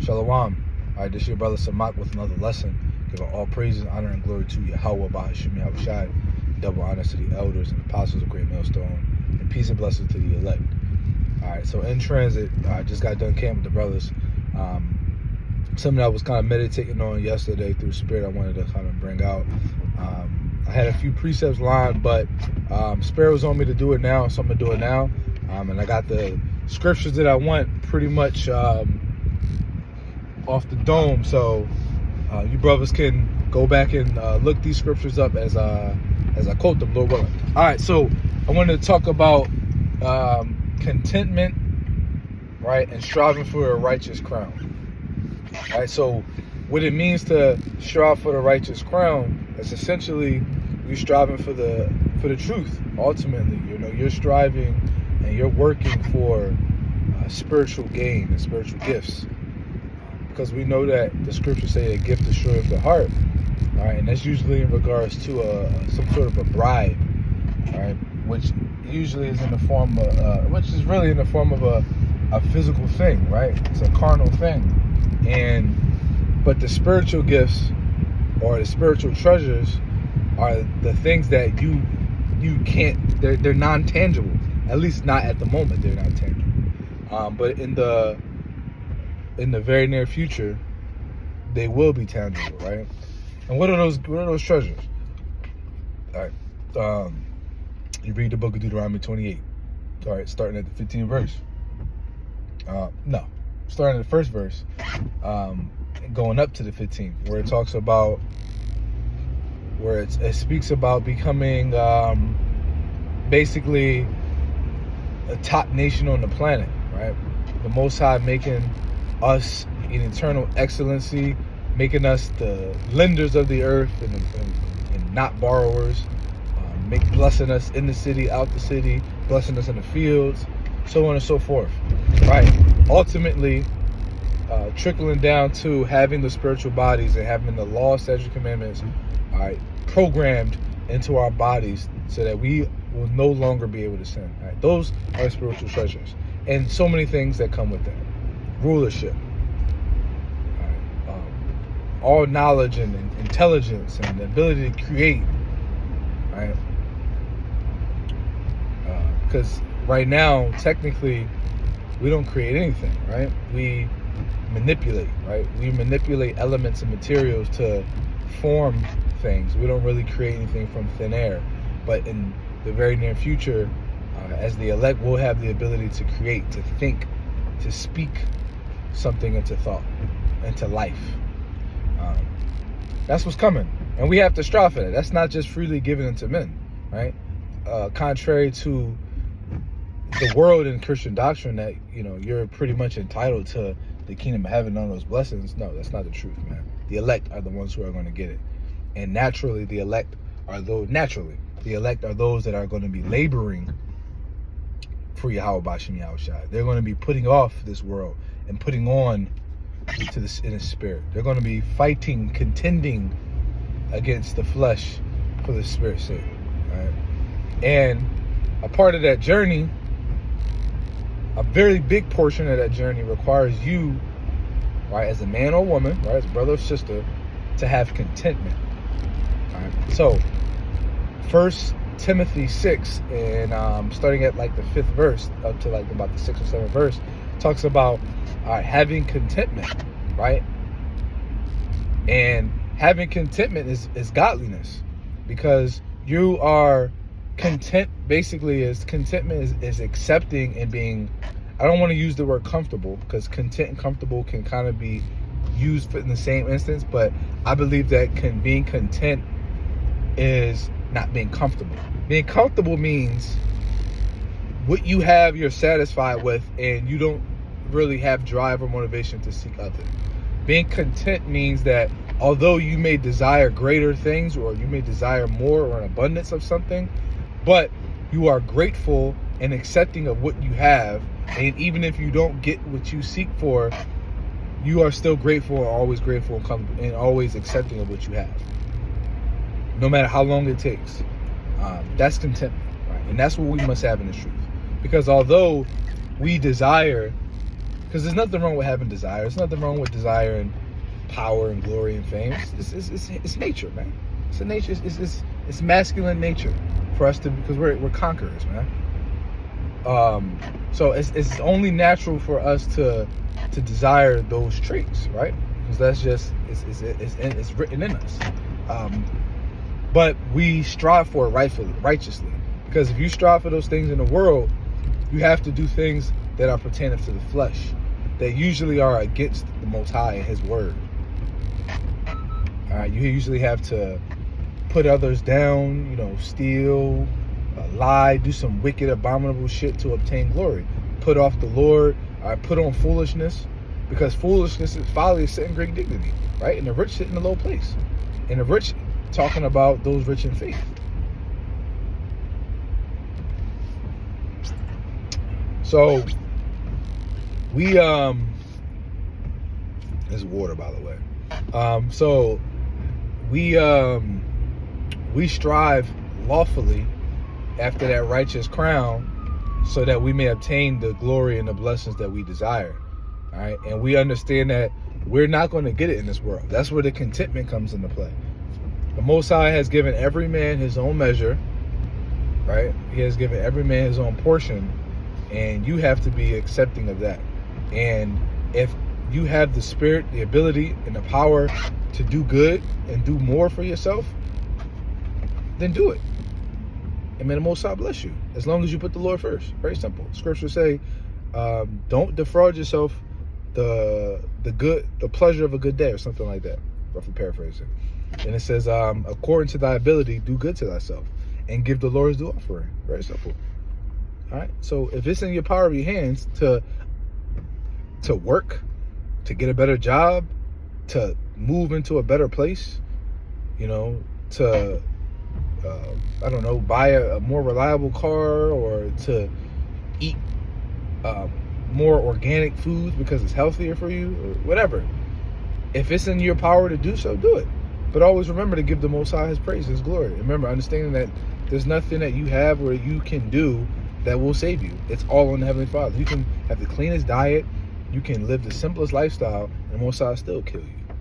Shalom. All right, this is your brother Samak with another lesson. Giving all praises, honor, and glory to Yahweh, Bahashim Yahushai. Double honors to the elders and apostles of Great Millstone. And peace and blessings to the elect. All right, so in transit, I just got done camping with the brothers. Something I was kind of meditating on yesterday through Spirit I wanted to kind of bring out. I had a few precepts lined, but Spirit was on me to do it now, so I'm going to do it now. And I got the scriptures that I want pretty much off the dome, so you brothers can go back and look these scriptures up as I quote them, Lord willing. All right, so I wanted to talk about contentment, right, and striving for a righteous crown. All right, so what it means to strive for the righteous crown is essentially you striving for the truth. Ultimately, you know, you're striving and you're working for spiritual gain and spiritual gifts. Because we know that the scriptures say a gift destroys the heart, all right, and that's usually in regards to some sort of a bribe, all right, which usually is in the form of, which is really in the form of a physical thing, right? It's a carnal thing, but the spiritual gifts or the spiritual treasures are the things that you can't. They're non-tangible, at least not at the moment. They're not tangible, but in the very near future, they will be tangible, right? And what are those treasures? All right, you read the book of Deuteronomy 28. All right, starting at the 15th verse. Starting at the first verse, going up to the 15th, where it talks about, where it speaks about becoming basically a top nation on the planet, right? The Most High making us in eternal excellency, making us the lenders of the earth and not borrowers, blessing us in the city, out the city, blessing us in the fields, so on and so forth, right? Ultimately, trickling down to having the spiritual bodies and having the law, statutes, commandments, all right, programmed into our bodies so that we will no longer be able to sin. Right? Those are spiritual treasures, and so many things that come with that. Rulership, all knowledge and intelligence and the ability to create, right? Because right now, technically, we don't create anything, right? We manipulate, right? We manipulate elements and materials to form things. We don't really create anything from thin air. But in the very near future, as the elect, we'll have the ability to create, to think, to speak something into thought, into life. That's what's coming, and we have to strive for that. That's not just freely given unto men, right? Contrary to the world and Christian doctrine that, you know, you're pretty much entitled to the kingdom of heaven and all those blessings. No, that's not the truth, man. The elect are the ones who are going to get it, and naturally, the elect are those that are going to be laboring for Yahweh Bashim Yahushai. They're going to be putting off this world and putting on to this in his spirit. They're going to be fighting, contending against the flesh for the spirit's sake. Right? And a part of that journey, a very big portion of that journey, requires you, right, as a man or woman, right, as a brother or sister, to have contentment. Right? So, 1 Timothy 6, and starting at like the 5th verse up to like about the 6th or 7th verse, talks about having contentment, right? And having contentment is godliness, because you are content. Basically, contentment is accepting and being, I don't want to use the word comfortable, because content and comfortable can kind of be used in the same instance, but I believe that being content is not being comfortable. Being comfortable means what you have, you're satisfied with, and you don't really have drive or motivation to seek other. Being content means that although you may desire greater things, or you may desire more or an abundance of something, but you are grateful and accepting of what you have, and even if you don't get what you seek for, you are still grateful, and always grateful and always accepting of what you have, no matter how long it takes. That's contentment, right? And that's what we must have in the truth. Because although we desire Because there's nothing wrong with having desire. There's nothing wrong with desiring power and glory and fame. It's nature, man. It's a nature. It's masculine nature for us to, because we're conquerors, man. So it's only natural for us to desire those traits, right? Because that's just it's written in us. But we strive for it righteously. Because if you strive for those things in the world, you have to do things that are pertaining to the flesh, that usually are against the Most High and His word. All right, you usually have to put others down, steal, lie, do some wicked, abominable shit to obtain glory. Put off the Lord, all right, put on foolishness, because foolishness is folly, is sitting great dignity, right? And the rich sit in a low place. And the rich, talking about those rich in faith. So we there's water, by the way. So we strive lawfully after that righteous crown, so that we may obtain the glory and the blessings that we desire. All right, and we understand that we're not going to get it in this world. That's where the contentment comes into play. The Most High has given every man his own measure, right? He has given every man his own portion, and you have to be accepting of that. And if you have the spirit, the ability, and the power to do good and do more for yourself, then do it. And may the Most High bless you, as long as you put the Lord first. Very simple. Scriptures say, don't defraud yourself the pleasure of a good day, or something like that, roughly paraphrasing. And it says, according to thy ability, do good to thyself, and give the Lord's due offering. Very simple. All right. So if it's in your power of your hands to work, to get a better job, to move into a better place, to I don't know, buy a more reliable car, or to eat more organic foods because it's healthier for you, or whatever. If it's in your power to do so, do it. But always remember to give the Most High His praise, His glory. Remember, understanding that there's nothing that you have or you can do that will save you. It's all on the Heavenly Father. You can have the cleanest diet, you can live the simplest lifestyle, and the Most High still kill you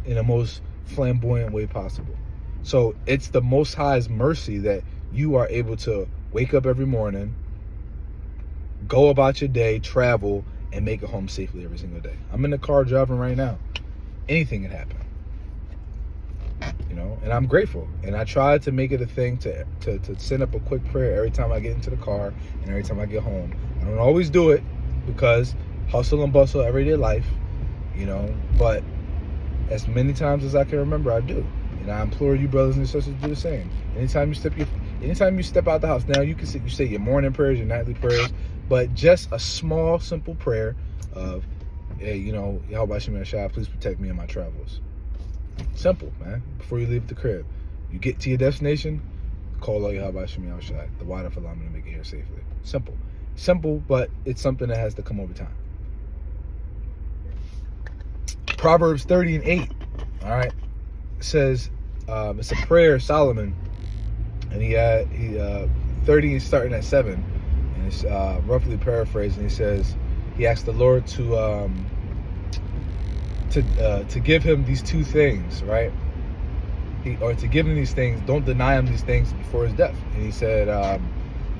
in the most flamboyant way possible. So it's the Most High's mercy that you are able to wake up every morning, go about your day, travel, and make it home safely every single day. I'm in the car driving right now. Anything can happen. And I'm grateful. And I try to make it a thing to send up a quick prayer every time I get into the car and every time I get home. I don't always do it, because hustle and bustle, everyday life, but as many times as I can remember, I do. And I implore you, brothers and sisters, to do the same. Anytime you step out the house, now you say your morning prayers, your nightly prayers, but just a small, simple prayer of, hey, Yahweh Shem Shai, please protect me in my travels. Simple, man. Before you leave the crib, you get to your destination, call out Yahweh Shem Shai, the water for allowing me to make it here safely. Simple, but it's something that has to come over time. Proverbs 30:8. All right. Says it's a prayer of Solomon, and he 30 is starting at 7, and it's roughly paraphrasing. He says he asked the Lord to give him these two things, right? To give him these things, don't deny him these things before his death. And he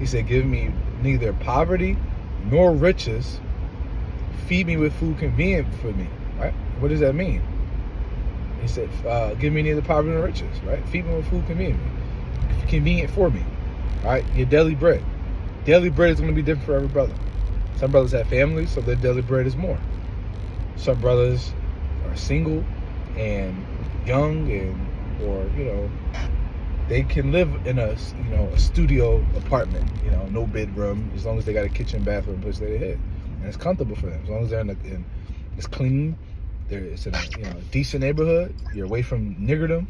said give me neither poverty nor riches, feed me with food convenient for me, right? What does that mean? He said, give me neither poverty nor riches, right? Feed me with food convenient for me, right? Your daily bread. Daily bread is going to be different for every brother. Some brothers have families, so their daily bread is more. Some brothers are single and young, or they can live in a studio apartment, no bedroom, as long as they got a kitchen, bathroom, place their head, and it's comfortable for them. As long as they're it's clean. It's in a decent neighborhood. You're away from niggerdom.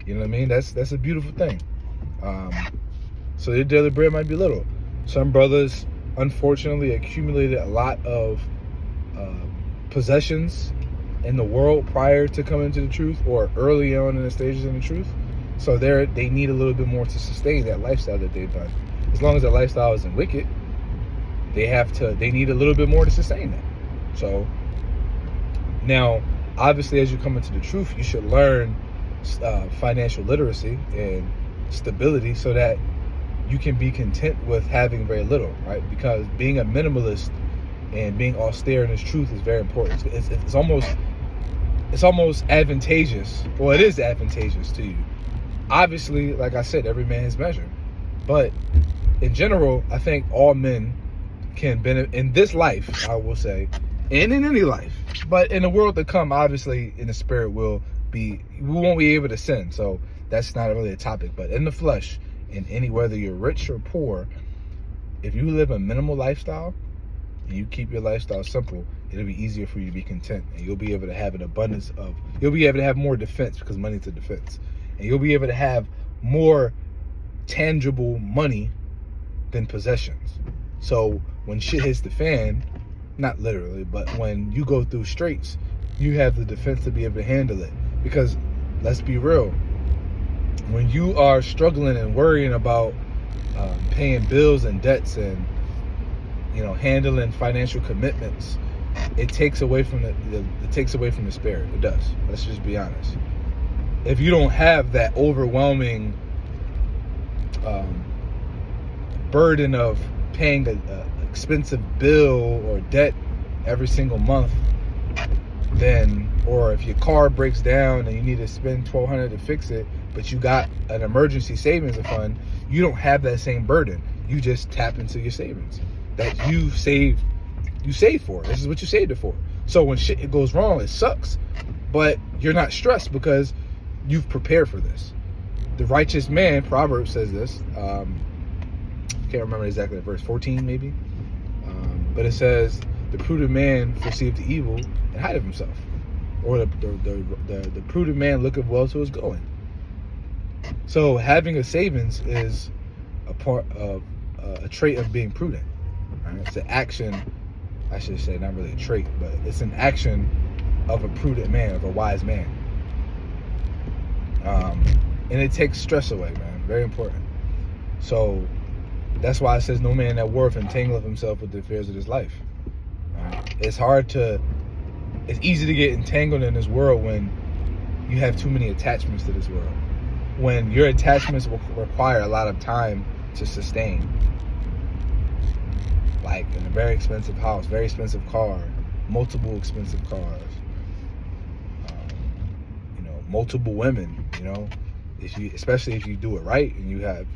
You know what I mean? That's a beautiful thing. So their daily bread might be little. Some brothers, unfortunately, accumulated a lot of possessions in the world prior to coming to the truth, or early on in the stages in the truth. So they need a little bit more to sustain that lifestyle that they've done. As long as that lifestyle isn't wicked, they need a little bit more to sustain that. So now, obviously, as you come into the truth, you should learn financial literacy and stability so that you can be content with having very little, right? Because being a minimalist and being austere in this truth is very important. It's almost advantageous. Well, it is advantageous to you. Obviously, like I said, every man his measure. But in general, I think all men can benefit in this life, I will say, and in any life. But in the world to come, obviously, in the spirit we won't be able to sin. So that's not really a topic. But in the flesh, whether you're rich or poor, if you live a minimal lifestyle and you keep your lifestyle simple, it'll be easier for you to be content, and you'll be able to have you'll be able to have more defense, because money's a defense, and you'll be able to have more tangible money than possessions. So when shit hits the fan, not literally, but when you go through straits, you have the defense to be able to handle it. Because let's be real, when you are struggling and worrying about paying bills and debts and handling financial commitments, it takes away from the spirit. It does. Let's just be honest. If you don't have that overwhelming burden of paying an expensive bill or debt every single month, or if your car breaks down and you need to spend $1,200 to fix it, but you got an emergency savings fund, you don't have that same burden. You just tap into your savings that you save for. This is what you saved it for. So when shit goes wrong, it sucks, but you're not stressed because you've prepared for this. The righteous man, Proverbs says this, can't remember exactly the verse, 14 maybe, but it says, the prudent man foreseeth the evil and hideth himself, or the prudent man looketh well to his going. So having a savings is a part of a trait of being prudent. Right? It's an action, I should say, not really a trait, but it's an action of a prudent man, of a wise man. And it takes stress away, man. Very important. So that's why it says no man that warreth entangleth himself with the affairs of his life. Right? It's easy to get entangled in this world when you have too many attachments to this world. When your attachments will require a lot of time to sustain. Like in a very expensive house, very expensive car, multiple expensive cars, multiple women, especially if you do it right and you have,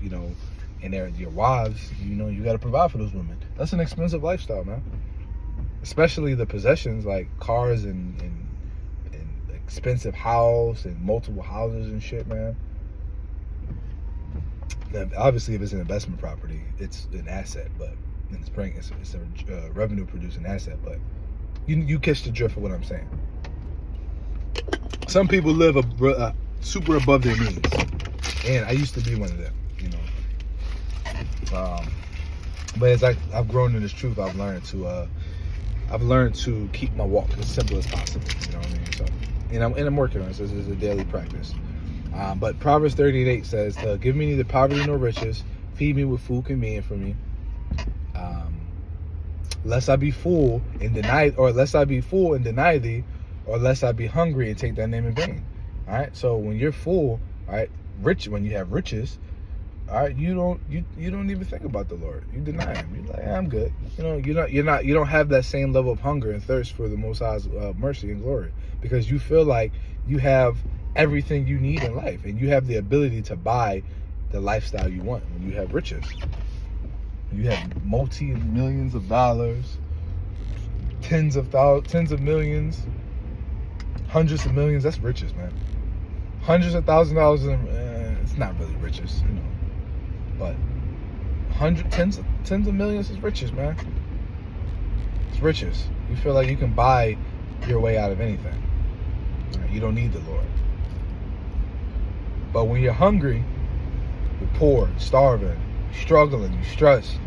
and they're your wives, you got to provide for those women. That's an expensive lifestyle, man. Especially the possessions like cars and expensive house and multiple houses and shit, man. Now, obviously, if it's an investment property, it's an asset, but it's a revenue producing asset. But you catch the drift of what I'm saying. Some people live super above their means, and I used to be one of them, But as I've grown in this truth, I've learned to keep my walk as simple as possible. You know what I mean? So, and I'm working on it. So this is a daily practice. But Proverbs 38 says, "Give me neither poverty nor riches; feed me with food convenient for me, lest I be full and deny thee, or lest I be hungry and take thy name in vain." All right. So when you're full, all right, when you have riches, all right, you don't even think about the Lord. You deny Him. You're like, I'm good. You don't have that same level of hunger and thirst for the Most High's mercy and glory, because you feel like you have everything you need in life, and you have the ability to buy the lifestyle you want when you have riches. You have multi-millions of dollars, tens of millions, hundreds of millions. That's riches, man. Hundreds of thousands of dollars, it's not really riches, but tens of millions is riches, man. It's riches. You feel like you can buy your way out of anything. Right? You don't need the Lord. But when you're hungry, you're poor, starving, you're struggling, you're stressed,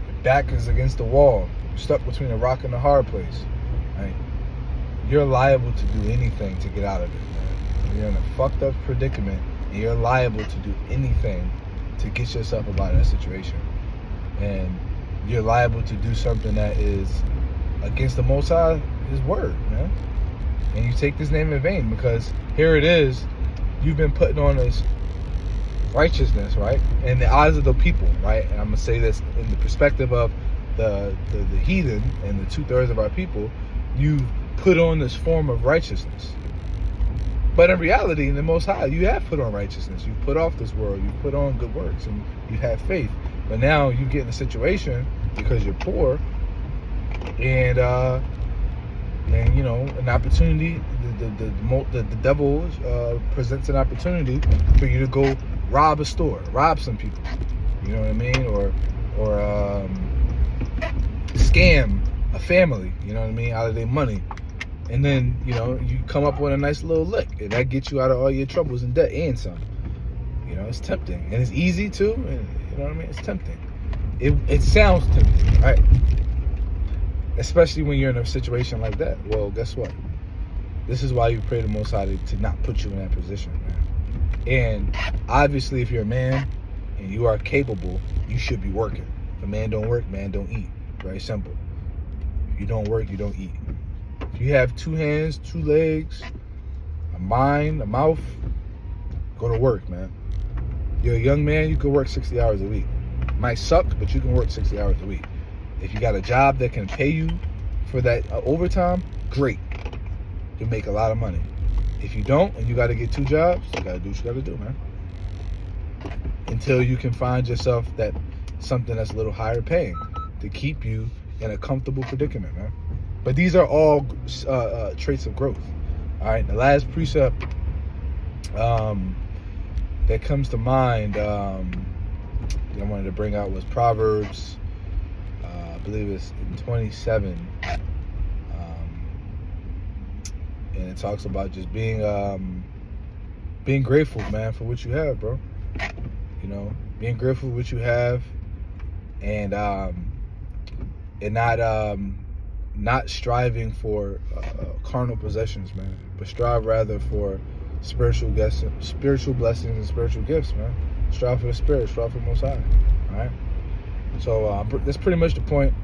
your back is against the wall, you're stuck between a rock and a hard place, right? You're liable to do anything to get out of it, man. You're in a fucked up predicament, and you're liable to do anything to get yourself out of that situation. And you're liable to do something that is against the Most High, His word, man. And you take His name in vain, because here it is, you've been putting on this righteousness, right, in the eyes of the people, right? And I'm gonna say this in the perspective of the heathen and the 2/3 of our people. You've put on this form of righteousness, but in reality, in the Most High, you have put on righteousness. You've put off this world. You've put on good works, and you have faith. But now you get in a situation because you're poor, and you know, an opportunity. The devil presents an opportunity for you to go rob a store, rob some people. You know what I mean, or scam a family. You know what I mean, out of their money. And then, you know, you come up with a nice little lick, and that gets you out of all your troubles and debt and some. You know, it's tempting, and it's easy too. And, you know what I mean? It's tempting. It sounds tempting, right? Especially when you're in a situation like that. Well, guess what? This is why you pray the Most High to not put you in that position, man. And obviously, if you're a man and you are capable, you should be working. If a man don't work, man don't eat. Very simple. If you don't work, you don't eat. If you have 2 hands, 2 legs, a mind, a mouth, go to work, man. You're a young man, you can work 60 hours a week. Might suck, but you can work 60 hours a week. If you got a job that can pay you for that overtime, great. You'll make a lot of money. If you don't, and you got to get 2 jobs, you got to do what you got to do, man. Until you can find yourself something that's a little higher paying to keep you in a comfortable predicament, man. But these are all traits of growth. All right, the last precept that comes to mind that I wanted to bring out was Proverbs, I believe it's in 27. And it talks about just being grateful, man, for what you have, bro. You know, being grateful for what you have, and not striving for carnal possessions, man, but strive rather for spiritual blessings and spiritual gifts, man. Strive for the Spirit, strive for the Most High. All right. So that's pretty much the point.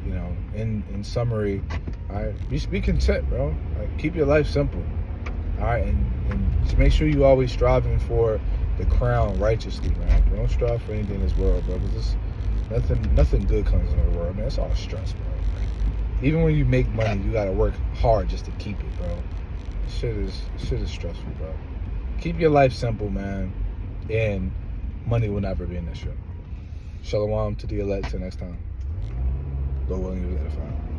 You know, in summary, all right, be content, bro. Like, keep your life simple. All right, and just make sure you always striving for the crown righteously, man. Don't strive for anything in this world, bro. Because nothing good comes in the world, man. It's all stress, bro. Even when you make money, you gotta work hard just to keep it, bro. Shit is stressful, bro. Keep your life simple, man, and money will never be an issue. Shalom to the elect. Till next time. Lord willing, you will edify.